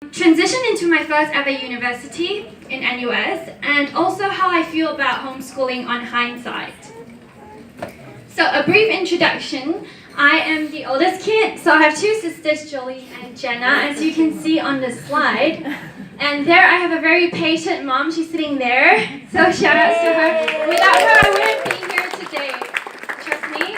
Transitioned into my first ever university in NUS, and also how I feel about homeschooling on hindsight. So a brief introduction. I am the oldest kid, so I have two sisters, Jolie and Jenna, as you can see on the slide. And there I have a very patient mom, she's sitting there, so shout out to her. Without her, I wouldn't be here today. Trust me,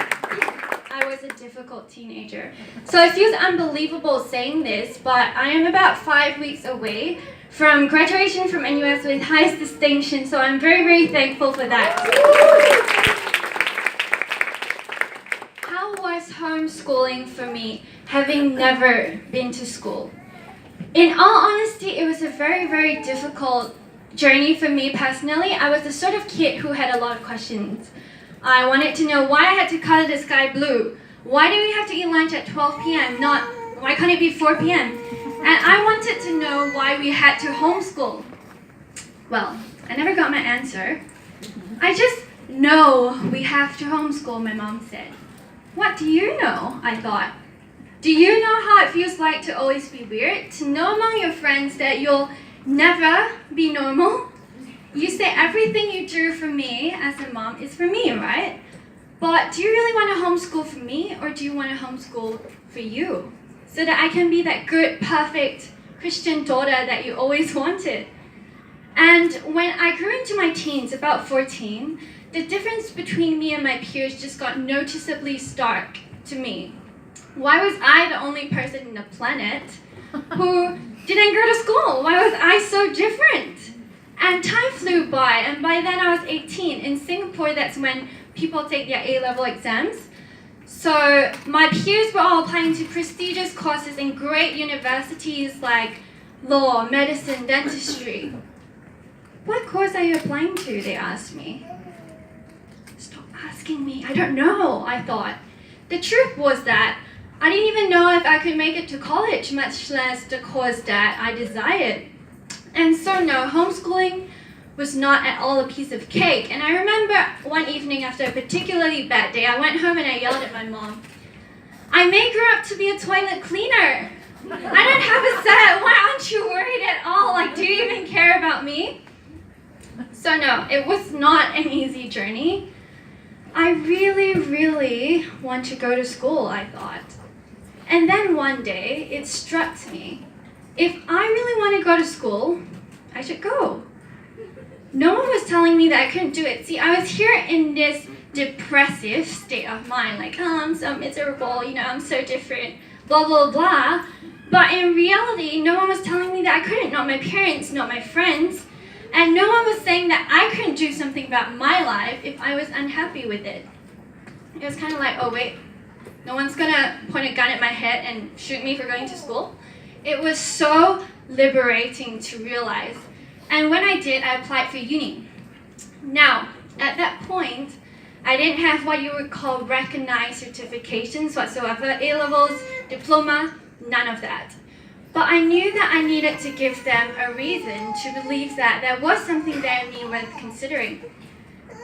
I was a difficult teenager. So it feels unbelievable saying this, but I am about 5 weeks away from graduation from NUS with highest distinction, so I'm very, very thankful for that. How was homeschooling for me, having never been to school? In all honesty, it was a very, very difficult journey for me personally. I was the sort of kid who had a lot of questions. I wanted to know why I had to color the sky blue. Why do we have to eat lunch at 12 p.m., why can't it be 4 p.m.? And I wanted to know why we had to homeschool. Well, I never got my answer. I just know we have to homeschool, my mom said. What do you know? I thought. Do you know how it feels like to always be weird? To know among your friends that you'll never be normal? You say everything you do for me as a mom is for me, right? But do you really want to homeschool for me, or do you want to homeschool for you? So that I can be that good, perfect Christian daughter that you always wanted. And when I grew into my teens, about 14, the difference between me and my peers just got noticeably stark to me. Why was I the only person on the planet who didn't go to school? Why was I so different? And time flew by, and by then I was 18. In Singapore, that's when people take their A-level exams. So my peers were all applying to prestigious courses in great universities like law, medicine, dentistry. What course are you applying to? They asked me. Stop asking me. I don't know, I thought. The truth was that I didn't even know if I could make it to college, much less the course that I desired. And so no, homeschooling was not at all a piece of cake. And I remember one evening after a particularly bad day, I went home and I yelled at my mom, I may grow up to be a toilet cleaner. I don't have a set. Why aren't you worried at all? Like, do you even care about me? So no, it was not an easy journey. I really, really want to go to school, I thought. And then one day, it struck me. If I really want to go to school, I should go. No one was telling me that I couldn't do it. See, I was here in this depressive state of mind, like, oh, I'm so miserable, I'm so different, blah, blah, blah. But in reality, no one was telling me that I couldn't, not my parents, not my friends. And no one was saying that I couldn't do something about my life if I was unhappy with it. It was kind of like, oh wait, no one's gonna point a gun at my head and shoot me for going to school. It was so liberating to realize. And when I did, I applied for uni. Now, at that point, I didn't have what you would call recognized certifications whatsoever, A-levels, diploma, none of that. But I knew that I needed to give them a reason to believe that there was something there in me worth considering.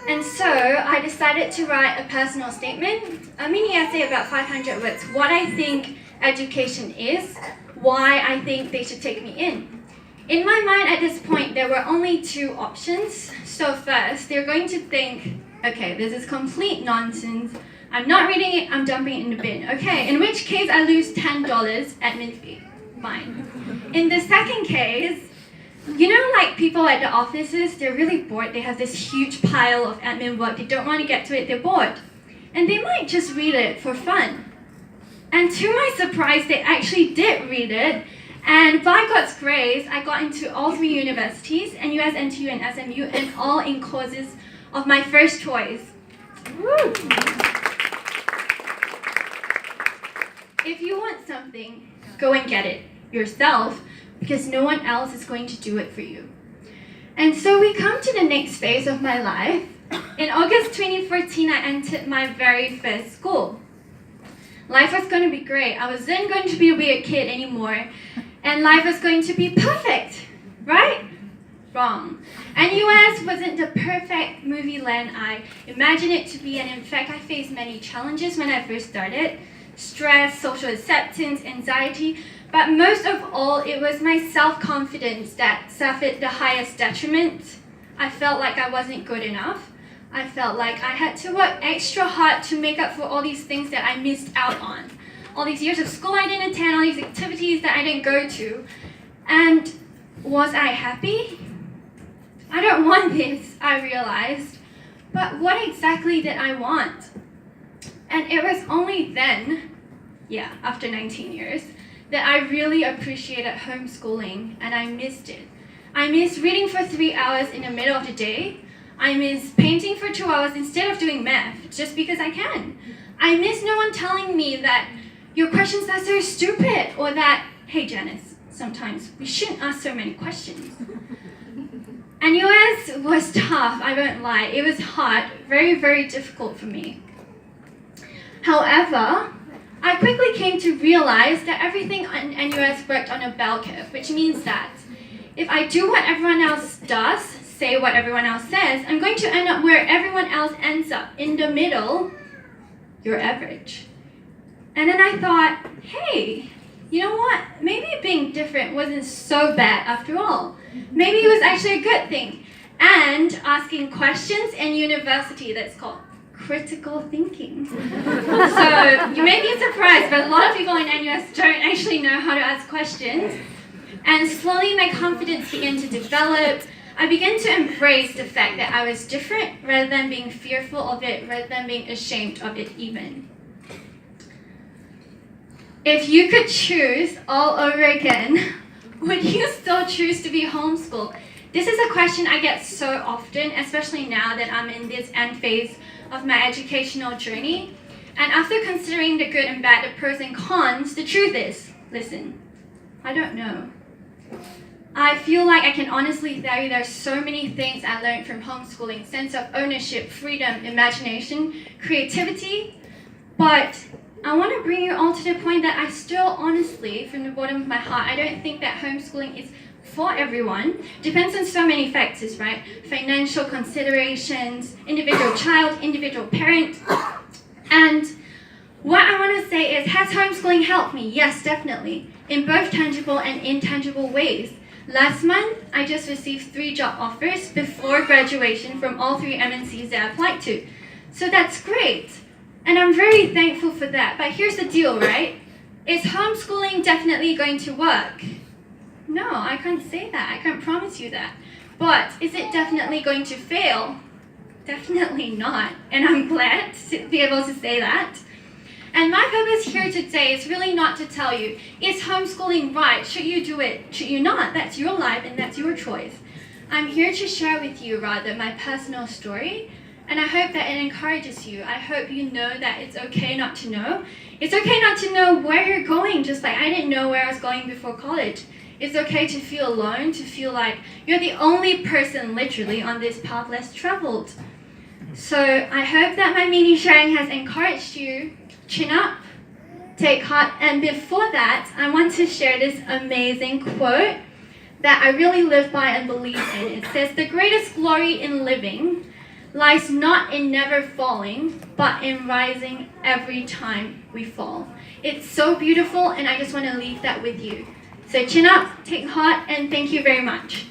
And so I decided to write a personal statement, a mini essay about 500 words, what I think education is, why I think they should take me in. In my mind at this point, there were only two options. So first, they're going to think, okay, this is complete nonsense. I'm not reading it, I'm dumping it in the bin. Okay, in which case I lose $10 admin fee. Fine. In the second case, like people at the offices, they're really bored. They have this huge pile of admin work. They don't want to get to it, they're bored. And they might just read it for fun. And to my surprise, they actually did read it. And by God's grace, I got into all three universities, NUS, NTU, and SMU, and all in courses of my first choice. Woo. If you want something, go and get it yourself, because no one else is going to do it for you. And so we come to the next phase of my life. In August 2014, I entered my very first school. Life was going to be great. I wasn't going to be a weird kid anymore, and life was going to be perfect, right? Wrong. NUS wasn't the perfect movie land I imagined it to be, and in fact, I faced many challenges when I first started. Stress, social acceptance, anxiety, But most of all, it was my self-confidence that suffered the highest detriment. I felt like I wasn't good enough. I felt like I had to work extra hard to make up for all these things that I missed out on. All these years of school I didn't attend, all these activities that I didn't go to. And was I happy? I don't want this, I realized. But what exactly did I want? And it was only then, after 19 years, that I really appreciated homeschooling, and I missed it. I miss reading for 3 hours in the middle of the day. I miss painting for 2 hours instead of doing math, just because I can. I miss no one telling me that your questions are so stupid, or that, hey Janice, sometimes we shouldn't ask so many questions. And US was tough, I won't lie. It was hard, very, very difficult for me. However, I quickly came to realize that everything in NUS worked on a bell curve, which means that if I do what everyone else does, say what everyone else says, I'm going to end up where everyone else ends up, in the middle, your average. And then I thought, hey, you know what? Maybe being different wasn't so bad after all. Maybe it was actually a good thing. And asking questions in university, that's called critical thinking. So you may be surprised, but a lot of people in NUS don't actually know how to ask questions. And slowly my confidence began to develop. I began to embrace the fact that I was different rather than being fearful of it, rather than being ashamed of it even. If you could choose all over again, would you still choose to be homeschooled? This is a question I get so often, especially now that I'm in this end phase of my educational journey. And after considering the good and bad, the pros and cons, the truth is, listen, I don't know. I feel like I can honestly tell you there's so many things I learned from homeschooling: sense of ownership, freedom, imagination, creativity. But I want to bring you all to the point that I still honestly, from the bottom of my heart, I don't think that homeschooling is for everyone. Depends on so many factors, right? Financial considerations, individual child, individual parent. And what I want to say is, has homeschooling helped me? Yes, definitely, in both tangible and intangible ways. Last month, I just received 3 job offers before graduation from all 3 MNCs that I applied to. So that's great. And I'm very thankful for that. But here's the deal, right? Is homeschooling definitely going to work? No, I can't say that. I can't promise you that. But is it definitely going to fail? Definitely not. And I'm glad to be able to say that. And my purpose here today is really not to tell you, is homeschooling right? Should you do it? Should you not? That's your life and that's your choice. I'm here to share with you, rather, my personal story. And I hope that it encourages you. I hope you know that it's okay not to know. It's okay not to know where you're going, just like I didn't know where I was going before college. It's okay to feel alone, to feel like you're the only person literally on this path less traveled. So I hope that my mini sharing has encouraged you. Chin up, take heart, and before that, I want to share this amazing quote that I really live by and believe in. It says, "The greatest glory in living lies not in never falling, but in rising every time we fall." It's so beautiful, and I just want to leave that with you. So chin up, take heart, and thank you very much.